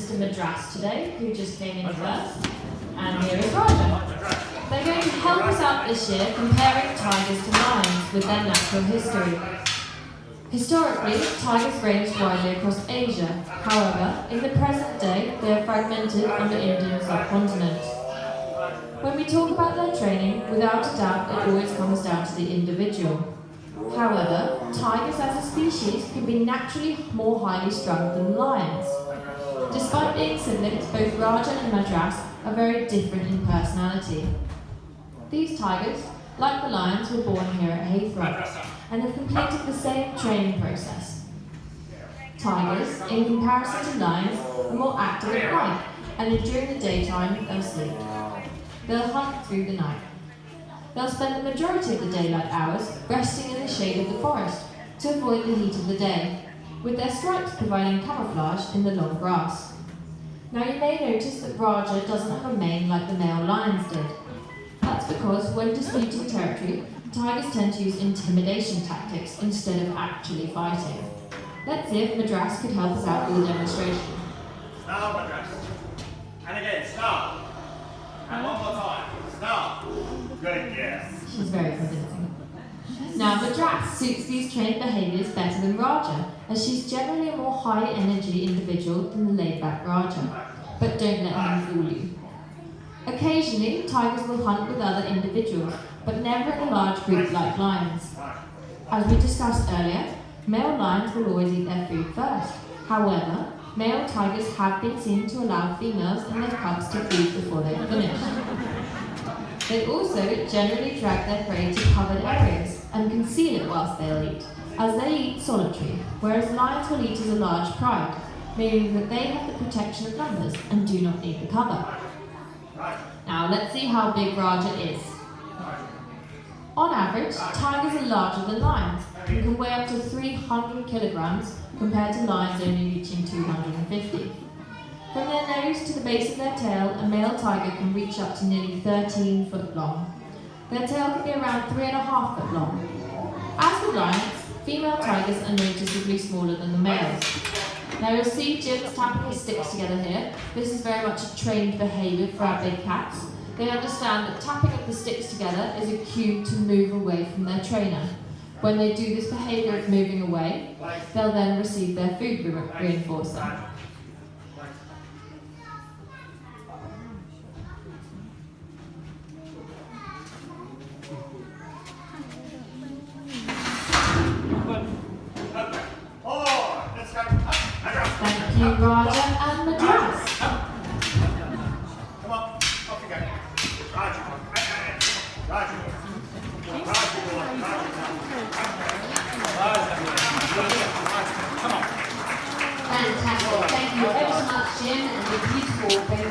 Mr. Madras today, who just came in first, and here is Raja. They're going to help us out this year comparing tigers to lions with their natural history. Historically, tigers ranged widely across Asia. However, in the present day, they are fragmented on the Indian subcontinent. When we talk about their training, without a doubt, it always comes down to the individual. However, tigers as a species can be naturally more highly strung than lions. Despite being siblings, both Raja and Madras are very different in personality. These tigers, like the lions, were born here at Haythorpe and have completed the same training process. Tigers, in comparison to lions, are more active at night, and during the daytime they'll sleep. They'll hunt through the night. They'll spend the majority of the daylight hours resting in the shade of the forest to avoid the heat of the day, with their stripes providing camouflage in the long grass. Now you may notice that Raja doesn't have a mane like the male lions did. That's because when disputing territory, tigers tend to use intimidation tactics instead of actually fighting. Let's see if Madras could help us out with a demonstration. Start, Madras. And again, start. And one more time. Start. Good, yes. She's very convincing. Now Madras suits these trained behaviours better than Raja, as she's generally a more high-energy individual than the laid-back Raja. But don't let him fool you. Occasionally, tigers will hunt with other individuals, but never in a large group like lions. As we discussed earlier, male lions will always eat their food first. However, male tigers have been seen to allow females and their cubs to feed before they finish. They also generally drag their prey to covered areas and conceal it whilst they'll eat, as they eat solitary, whereas lions will eat as a large pride, meaning that they have the protection of numbers and do not need the cover. Now let's see how big Raja is. On average, tigers are larger than lions and can weigh up to 300 kilograms compared to lions only reaching 250. From their nose to the base of their tail, a male tiger can reach up to nearly 13 foot long. Their tail can be around 3.5 foot long. As with lions, female tigers are noticeably smaller than the males. Now you'll see Jim's tapping his sticks together here. This is very much a trained behaviour for our big cats. They understand that tapping of the sticks together is a cue to move away from their trainer. When they do this behaviour of moving away, they'll then receive their food reinforcer. Thank you, Raja and Madras. Come on, off you go. Raja. Raja. Fantastic. Thank you ever so much, Jim, and the beautiful, very